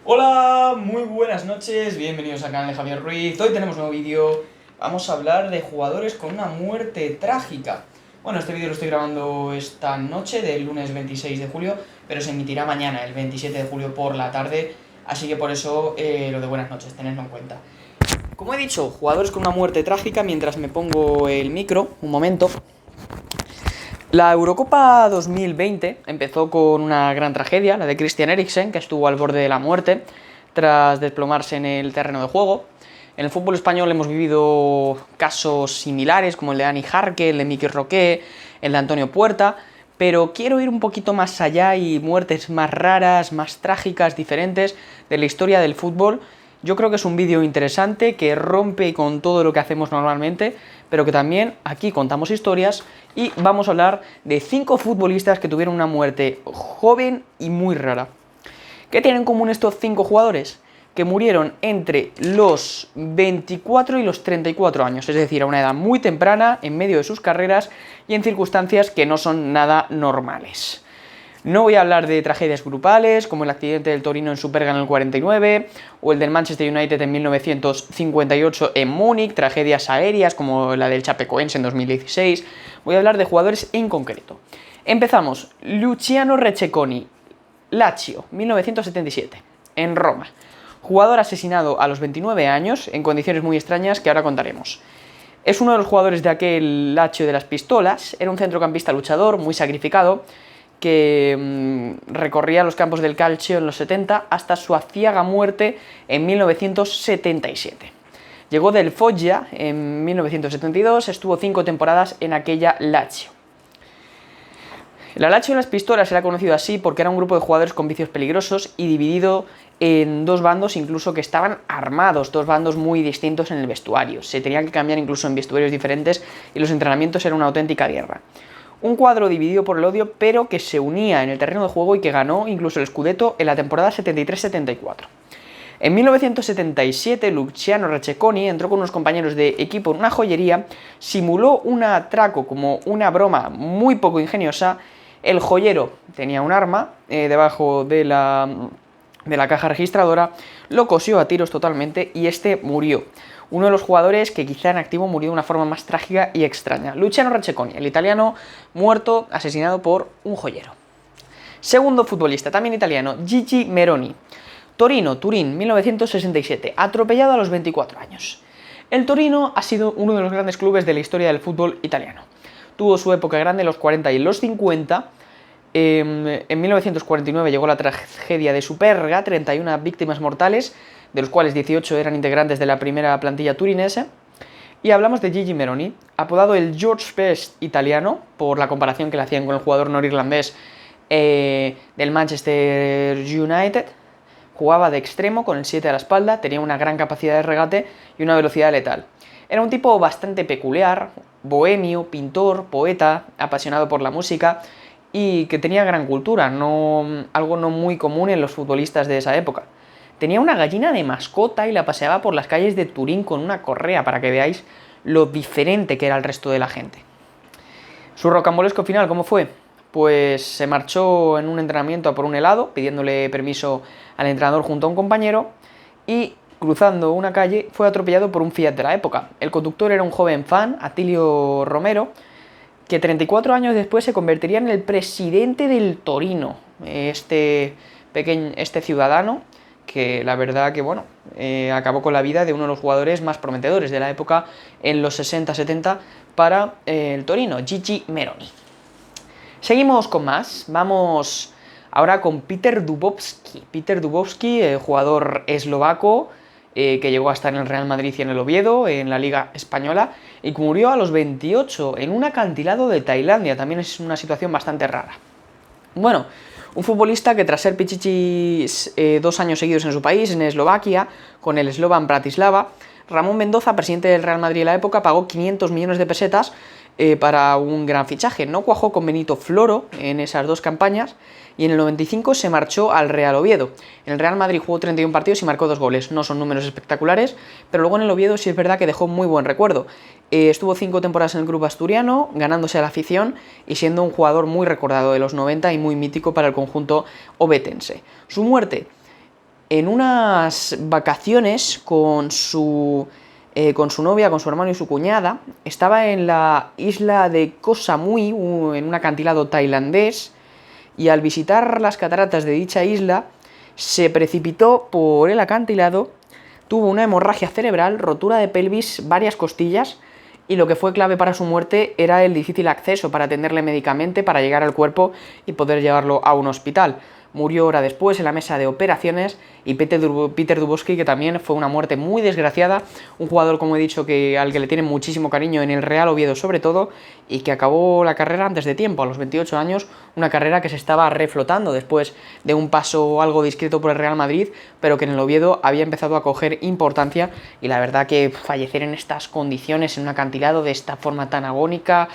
Hola, muy buenas noches, bienvenidos al canal de Javier Ruiz. Hoy tenemos un nuevo vídeo, vamos a hablar de jugadores con una muerte trágica. Bueno, este vídeo lo estoy grabando esta noche, del lunes 26 de julio, pero se emitirá mañana, el 27 de julio por la tarde, así que por eso lo de buenas noches, tenedlo en cuenta. Como he dicho, jugadores con una muerte trágica, mientras me pongo el micro, un momento. La Eurocopa 2020 empezó con una gran tragedia, la de Christian Eriksen, que estuvo al borde de la muerte tras desplomarse en el terreno de juego. En el fútbol español hemos vivido casos similares, como el de Dani Jarque, el de Miki Roque, el de Antonio Puerta, pero quiero ir un poquito más allá y muertes más raras, más trágicas, diferentes de la historia del fútbol. Yo creo que es un vídeo interesante que rompe con todo lo que hacemos normalmente, pero que también aquí contamos historias y vamos a hablar de 5 futbolistas que tuvieron una muerte joven y muy rara. ¿Qué tienen en común estos 5 jugadores? Que murieron entre los 24 y los 34 años, es decir, a una edad muy temprana, en medio de sus carreras y en circunstancias que no son nada normales. No voy a hablar de tragedias grupales, como el accidente del Torino en Superga en el 49, o el del Manchester United en 1958 en Múnich, tragedias aéreas como la del Chapecoense en 2016. Voy a hablar de jugadores en concreto. Empezamos. Luciano Receconi, Lazio, 1977, en Roma. Jugador asesinado a los 29 años, en condiciones muy extrañas que ahora contaremos. Es uno de los jugadores de aquel Lazio de las pistolas, era un centrocampista luchador, muy sacrificado, que recorría los campos del calcio en los 70 hasta su aciaga muerte en 1977. Llegó del Foggia en 1972, estuvo 5 temporadas en aquella Lazio. La Lazio de las pistolas era conocido así porque era un grupo de jugadores con vicios peligrosos y dividido en 2 bandos, incluso que estaban armados, 2 bandos muy distintos en el vestuario. Se tenían que cambiar incluso en vestuarios diferentes y los entrenamientos eran una auténtica guerra. Un cuadro dividido por el odio, pero que se unía en el terreno de juego y que ganó incluso el Scudetto en la temporada 73-74. En 1977, Luciano Receconi entró con unos compañeros de equipo en una joyería, simuló un atraco como una broma muy poco ingeniosa. El joyero tenía un arma debajo de la caja registradora, lo cosió a tiros totalmente y este murió. Uno de los jugadores que quizá en activo murió de una forma más trágica y extraña. Luciano Receconi, el italiano, muerto, asesinado por un joyero. Segundo futbolista, también italiano, Gigi Meroni. Torino, Turín, 1967, atropellado a los 24 años. El Torino ha sido uno de los grandes clubes de la historia del fútbol italiano. Tuvo su época grande en los 40 y los 50. En 1949 llegó la tragedia de Superga, 31 víctimas mortales, de los cuales 18 eran integrantes de la primera plantilla turinese. Y hablamos de Gigi Meroni, apodado el George Best italiano, por la comparación que le hacían con el jugador norirlandés del Manchester United. Jugaba de extremo con el 7 a la espalda, tenía una gran capacidad de regate y una velocidad letal. Era un tipo bastante peculiar, bohemio, pintor, poeta, apasionado por la música y que tenía gran cultura, algo no muy común en los futbolistas de esa época. Tenía una gallina de mascota y la paseaba por las calles de Turín con una correa para que veáis lo diferente que era el resto de la gente. Su rocambolesco final, ¿cómo fue? Pues se marchó en un entrenamiento a por un helado, pidiéndole permiso al entrenador junto a un compañero, y cruzando una calle fue atropellado por un Fiat de la época. El conductor era un joven fan, Attilio Romero, que 34 años después se convertiría en el presidente del Torino, este ciudadano que la verdad que bueno, acabó con la vida de uno de los jugadores más prometedores de la época en los 60-70 para el Torino, Gigi Meroni. Seguimos con más, vamos ahora con Peter Dubovsky. Peter Dubovsky, jugador eslovaco, que llegó a estar en el Real Madrid y en el Oviedo, en la Liga Española, y que murió a los 28 en un acantilado de Tailandia. También es una situación bastante rara. Bueno, un futbolista que tras ser pichichi 2 años seguidos en su país, en Eslovaquia, con el Slovan Bratislava, Ramón Mendoza, presidente del Real Madrid en la época, pagó 500 millones de pesetas para un gran fichaje. No cuajó con Benito Floro en esas 2 campañas y en el 95 se marchó al Real Oviedo. En el Real Madrid jugó 31 partidos y marcó 2 goles. No son números espectaculares, pero luego en el Oviedo sí es verdad que dejó muy buen recuerdo. Estuvo 5 temporadas en el club asturiano, ganándose a la afición y siendo un jugador muy recordado de los 90 y muy mítico para el conjunto ovetense. Su muerte en unas vacaciones con su novia, con su hermano y su cuñada. Estaba en la isla de Koh Samui, en un acantilado tailandés, y al visitar las cataratas de dicha isla, se precipitó por el acantilado, tuvo una hemorragia cerebral, rotura de pelvis, varias costillas, y lo que fue clave para su muerte era el difícil acceso para atenderle médicamente, para llegar al cuerpo y poder llevarlo a un hospital. Murió hora después en la mesa de operaciones, y Peter Dubovsky, que también fue una muerte muy desgraciada, un jugador, como he dicho, al que le tiene muchísimo cariño en el Real Oviedo sobre todo, y que acabó la carrera antes de tiempo, a los 28 años, una carrera que se estaba reflotando después de un paso algo discreto por el Real Madrid, pero que en el Oviedo había empezado a coger importancia, y la verdad que fallecer en estas condiciones, en un acantilado de esta forma tan agónica,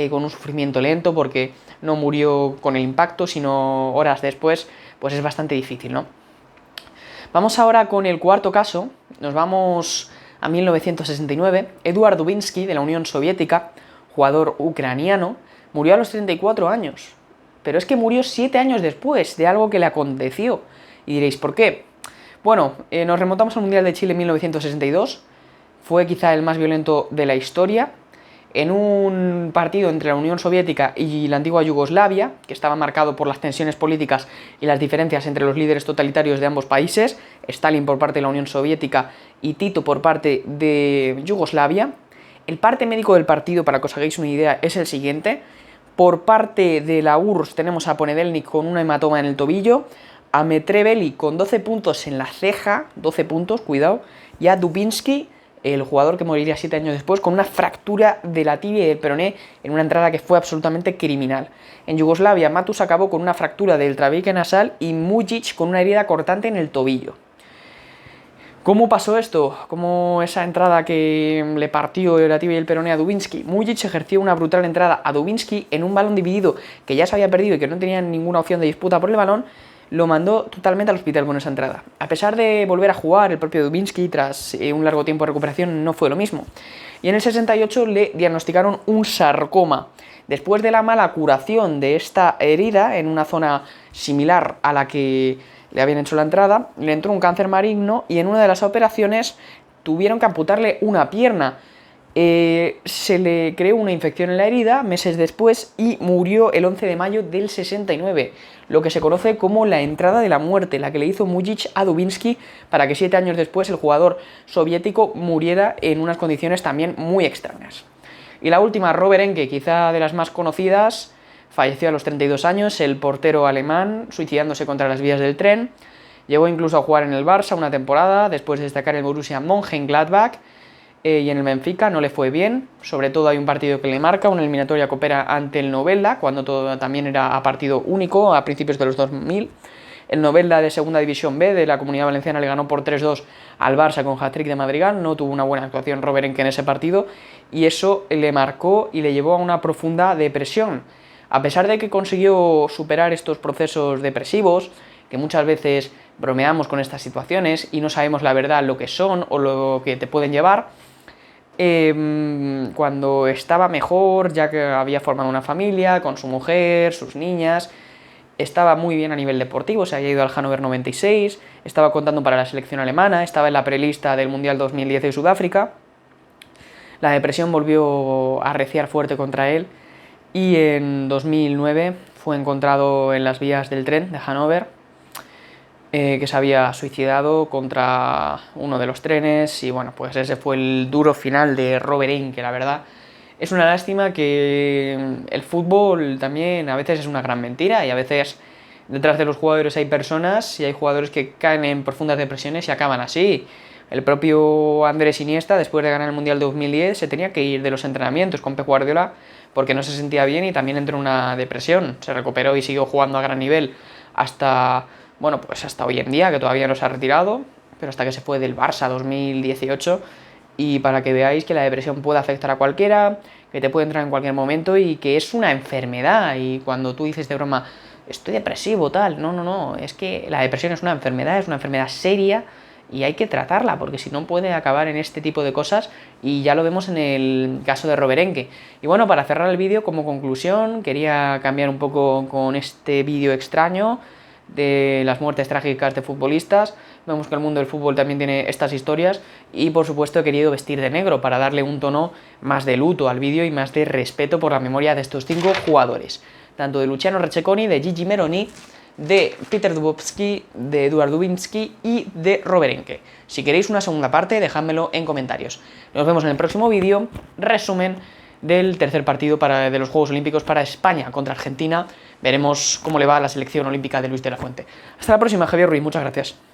con un sufrimiento lento, porque no murió con el impacto, sino horas después, pues es bastante difícil, ¿no? Vamos ahora con el cuarto caso, nos vamos a 1969. Eduard Dubinsky, de la Unión Soviética, jugador ucraniano, murió a los 34 años, pero es que murió 7 años después de algo que le aconteció. Y diréis, ¿por qué? Bueno, nos remontamos al Mundial de Chile en 1962, fue quizá el más violento de la historia, en un partido entre la Unión Soviética y la antigua Yugoslavia, que estaba marcado por las tensiones políticas y las diferencias entre los líderes totalitarios de ambos países, Stalin por parte de la Unión Soviética y Tito por parte de Yugoslavia. El parte médico del partido, para que os hagáis una idea, es el siguiente. Por parte de la URSS tenemos a Ponedelnik con una hematoma en el tobillo, a Metreveli con 12 puntos en la ceja, 12 puntos, cuidado, y a Dubinsky, el jugador que moriría 7 años después, con una fractura de la tibia y del peroné en una entrada que fue absolutamente criminal. En Yugoslavia, Matus acabó con una fractura del tabique nasal y Mujic con una herida cortante en el tobillo. ¿Cómo pasó esto? ¿Cómo esa entrada que le partió la tibia y el peroné a Dubinsky? Mujic ejerció una brutal entrada a Dubinsky en un balón dividido que ya se había perdido y que no tenía ninguna opción de disputa por el balón. Lo mandó totalmente al hospital con esa entrada. A pesar de volver a jugar, el propio Dubinsky, tras un largo tiempo de recuperación, no fue lo mismo. Y en el 68 le diagnosticaron un sarcoma. Después de la mala curación de esta herida, en una zona similar a la que le habían hecho la entrada, le entró un cáncer maligno y en una de las operaciones tuvieron que amputarle una pierna. Se le creó una infección en la herida meses después y murió el 11 de mayo del 69, lo que se conoce como la entrada de la muerte, la que le hizo Mujic a Dubinsky para que 7 años después el jugador soviético muriera en unas condiciones también muy extrañas. Y la última, Robert Enke, quizá de las más conocidas, falleció a los 32 años, el portero alemán, suicidándose contra las vías del tren. Llegó incluso a jugar en el Barça una temporada, después de destacar en el Borussia Mönchengladbach, y en el Benfica no le fue bien. Sobre todo hay un partido que le marca, una eliminatoria que opera ante el Novelda, cuando todo también era a partido único, a principios de los 2000. El Novelda, de Segunda División B de la Comunidad Valenciana, le ganó por 3-2 al Barça con hat-trick de Madrigal. No tuvo una buena actuación Robert Enke en ese partido, y eso le marcó y le llevó a una profunda depresión. A pesar de que consiguió superar estos procesos depresivos, que muchas veces bromeamos con estas situaciones y no sabemos la verdad lo que son o lo que te pueden llevar, cuando estaba mejor, ya que había formado una familia con su mujer, sus niñas, estaba muy bien a nivel deportivo, se había ido al Hannover 96, estaba contando para la selección alemana, estaba en la prelista del Mundial 2010 de Sudáfrica. La depresión volvió a arreciar fuerte contra él y en 2009 fue encontrado en las vías del tren de Hannover, que se había suicidado contra uno de los trenes, y bueno, pues ese fue el duro final de Robert Enke, la verdad. Es una lástima que el fútbol también a veces es una gran mentira, y a veces detrás de los jugadores hay personas y hay jugadores que caen en profundas depresiones y acaban así. El propio Andrés Iniesta, después de ganar el Mundial de 2010, se tenía que ir de los entrenamientos con Pep Guardiola porque no se sentía bien y también entró en una depresión. Se recuperó y siguió jugando a gran nivel hasta, bueno, pues hasta hoy en día, que todavía no se ha retirado, pero hasta que se fue del Barça 2018. Y para que veáis que la depresión puede afectar a cualquiera, que te puede entrar en cualquier momento y que es una enfermedad. Y cuando tú dices de broma, estoy depresivo, tal, no, es que la depresión es una enfermedad seria, y hay que tratarla, porque si no puede acabar en este tipo de cosas, y ya lo vemos en el caso de Robert Enke. Y bueno, para cerrar el vídeo, como conclusión, quería cambiar un poco con este vídeo extraño de las muertes trágicas de futbolistas. Vemos que el mundo del fútbol también tiene estas historias y por supuesto he querido vestir de negro para darle un tono más de luto al vídeo y más de respeto por la memoria de estos 5 jugadores, tanto de Luciano Receconi, de Gigi Meroni, de Peter Dubovsky, de Eduard Dubinsky y de Robert Enke. Si queréis una segunda parte, dejádmelo en comentarios. Nos vemos en el próximo vídeo, resumen del tercer partido de los Juegos Olímpicos para España contra Argentina. Veremos cómo le va a la selección olímpica de Luis de la Fuente. Hasta la próxima, Javier Ruiz, muchas gracias.